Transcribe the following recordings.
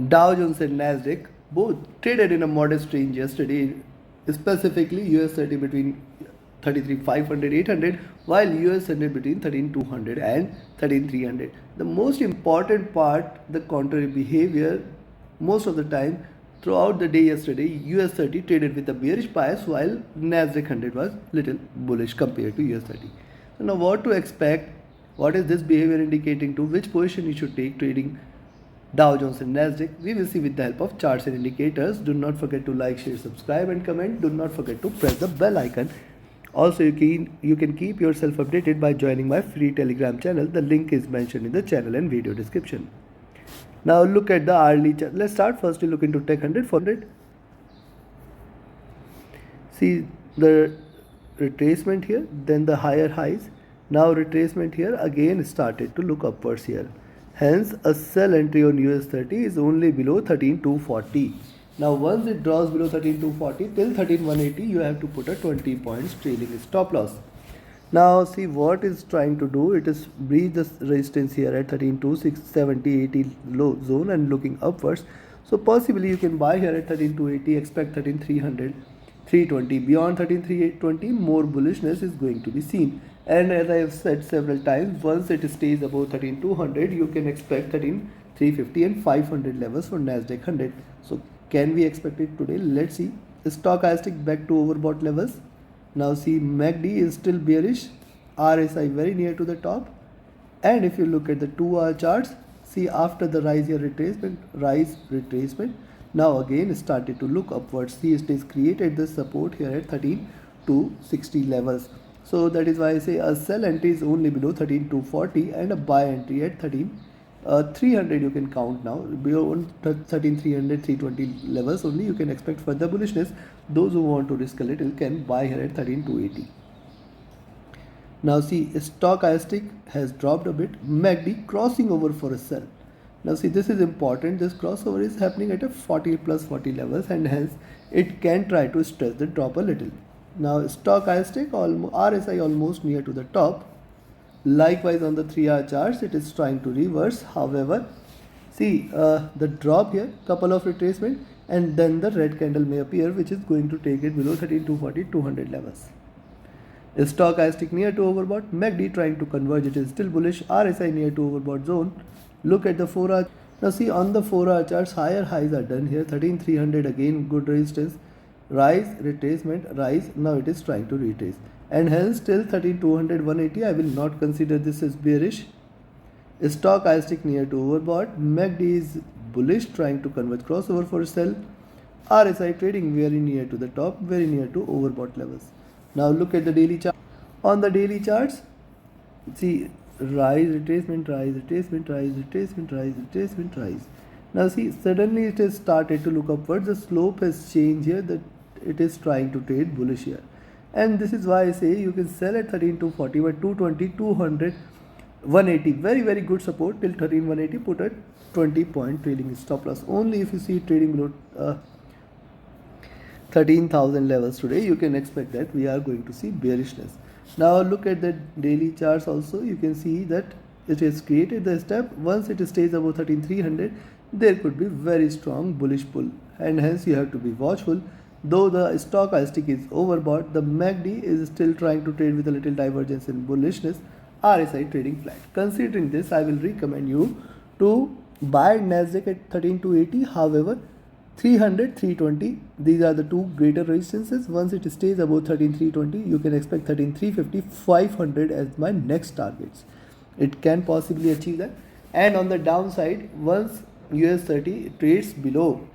Dow Jones and Nasdaq both traded in a modest range yesterday, specifically US30 between 33,500 800, while US100 between 13,200 and 13,300. The most important part, the contrary behavior, most of the time throughout the day yesterday, US30 traded with a bearish bias while Nasdaq 100 was little bullish compared to US30. So now what to expect? What is this behavior indicating to? Which position you should take trading Dow Jones and Nasdaq? We will see with the help of charts and indicators. Do not forget to like, share, subscribe and comment. Do not forget to press the bell icon. Also, you can keep yourself updated by joining my free Telegram channel. The link is mentioned in the channel and video description. Now look at the hourly chart. Let's start first to look into Tech 100 for 100. See the retracement here, then the higher highs. Now retracement here, again started to look upwards here. Hence, a sell entry on US30 is only below 13,240. Now, once it draws below 13,240 till 13,180, you have to put a 20 points trailing stop loss. Now, see what is trying to do. It is breach the resistance here at 13,270, 80 low zone and looking upwards. So, possibly you can buy here at 13,280, expect 13,300. 320. Beyond 13,320, more bullishness is going to be seen. And as I have said several times, once it stays above 13,200, you can expect 13,350 and 500 levels for Nasdaq 100. So can we expect it today? Let's see. Stochastic back to overbought levels. Now see, MACD is still bearish. RSI very near to the top. And if you look at the 2-hour charts, see after the rise here retracement. Now again started to look upwards. See, it is created this support here at 13,260 levels. So that is why I say a sell entry is only below 13,240 and a buy entry at 13,300 you can count now. Beyond 13,300, 320 levels only you can expect further bullishness. Those who want to risk a little can buy here at 13,280. Now see, stochastic has dropped a bit. MACD crossing over for a sell. Now see, this is important. This crossover is happening at a 40 plus 40 levels and hence it can try to stretch the drop a little. Now stochastic RSI almost near to the top. Likewise on the 3-hour charts it is trying to reverse. However, see the drop here, couple of retracement and then the red candle may appear which is going to take it below 13,240, 200 levels. Stochastic near to overbought, MACD trying to converge, it is still bullish, RSI near to overbought zone. Look at the 4-hour. Now see on the 4-hour charts, higher highs are done here. 13,300 again, good resistance. Rise, retracement, rise. Now it is trying to retrace. And hence till 13,200, 180, I will not consider this as bearish. Stochastic near to overbought. MACD is bullish, trying to converge crossover for sell. RSI trading very near to the top, very near to overbought levels. Now look at the daily chart. On the daily charts, see, rise, retracement, rise, retracement, rise, retracement, rise, retracement, rise. Now see, suddenly it has started to look upwards. The slope has changed here, that it is trying to trade bullish here. And this is why I say you can sell at 13,240, but 220, 200, 180. Very, very good support till 13,180. Put a 20 point trailing stop loss. Only if you see trading below 13,000 levels today, you can expect that we are going to see bearishness. Now look at the daily charts also. You can see that it has created the step. Once it stays above 13,300, there could be very strong bullish pull and hence you have to be watchful. Though the stochastic is overbought, the MACD is still trying to trade with a little divergence in bullishness. RSI trading flat. Considering this, I will recommend you to buy Nasdaq at 13,280. However, 300, 320, these are the two greater resistances. Once it stays above 13,320, you can expect 13,350, 500 as my next targets. It can possibly achieve that. And on the downside, once US30 trades below,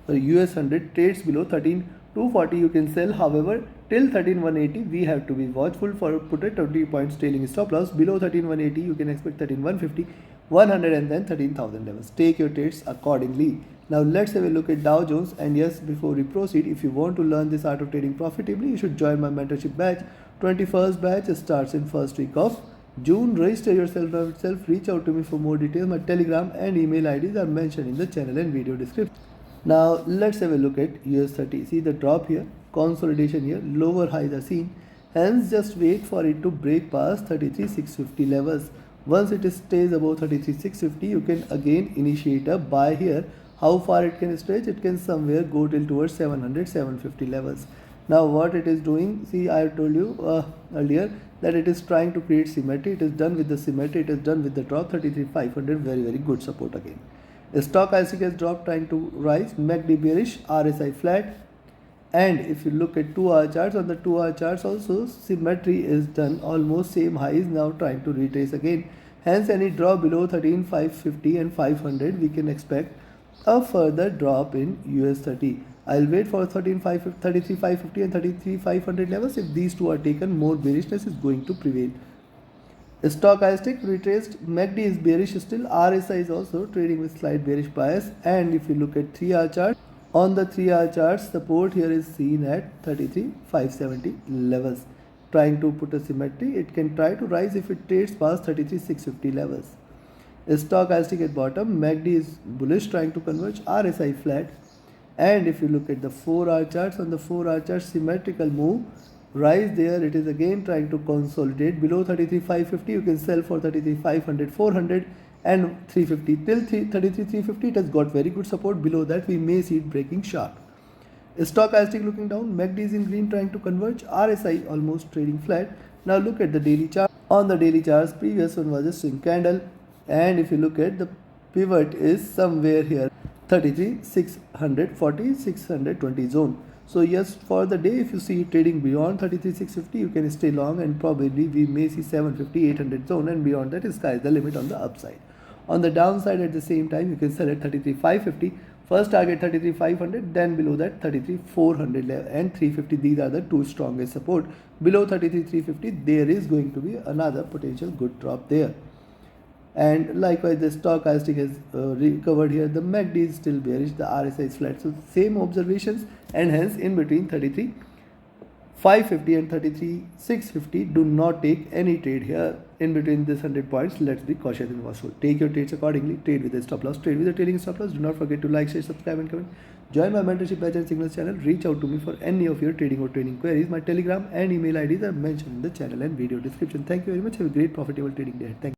US100 trades below 13,240, you can sell. However, till 13,180, we have to be watchful for put a 20 points trailing stop loss. Below 13,180, you can expect 13,150, 100 and then 13,000 levels. Take your trades accordingly. Now let's have a look at Dow Jones. And yes, before we proceed, if you want to learn this art of trading profitably, you should join my mentorship batch. 21st batch starts in first week of June. Register yourself now itself. Reach out to me for more details. My Telegram and email IDs are mentioned in the channel and video description. Now let's have a look at US30. See the drop here, consolidation here, lower highs are seen. Hence just wait for it to break past 33,650 levels. Once it stays above 33,650, you can again initiate a buy here How far it can stretch? It can somewhere go till towards 700, 750 levels. Now what it is doing, see, I told you earlier that it is trying to create symmetry. It is done with the symmetry, it is done with the drop 33,500, very good support again. The stochastic has dropped, trying to rise, MACD bearish, RSI flat. And if you look at 2-hour charts, on the 2-hour charts also symmetry is done, almost same highs, now trying to retrace again. Hence any drop below 13,550 and 500 we can expect a further drop in US30. I'll wait for 33,550 and 33,500 levels. If these two are taken, more bearishness is going to prevail. Stochastic retraced, MACD is bearish still, RSI is also trading with slight bearish bias. And if you look at 3-hour chart, on the 3-hour chart, support here is seen at 33,570 levels. Trying to put a symmetry, it can try to rise if it trades past 33,650 levels. Stochastic at bottom, MACD is bullish, trying to converge, RSI flat. And if you look at the 4-hour charts, on the 4-hour chart, symmetrical move, rise there, it is again trying to consolidate below 33,550. You can sell for 33,500, 400 and 350 till 33,350. It has got very good support. Below that we may see it breaking sharp. Stochastic looking down, MACD is in green, trying to converge, RSI almost trading flat. Now look at the daily chart. On the daily charts, previous one was a swing candle, and if you look at the pivot is somewhere here 33,640, 620 zone. So yes, for the day, if you see trading beyond 33,650, you can stay long, and probably we may see 750, 800 zone, and beyond that is sky is the limit on the upside. On the downside, at the same time, you can sell at 33,550. First target 33,500, then below that 33,400 and 350. These are the two strongest support. Below 33,350, there is going to be another potential good drop there. And likewise, the stochastic has recovered here. The MACD is still bearish, the RSI is flat. So same observations, and hence in between 33,550 and 33,650, do not take any trade here. In between this 100 points, let's be cautious and watchful. Take your trades accordingly. Trade with a stop loss, trade with a trailing stop loss. Do not forget to like, share, subscribe and comment. Join my mentorship batch and signals channel. Reach out to me for any of your trading or training queries. My Telegram and email IDs are mentioned in the channel and video description. Thank you very much. Have a great profitable trading day. Thank you.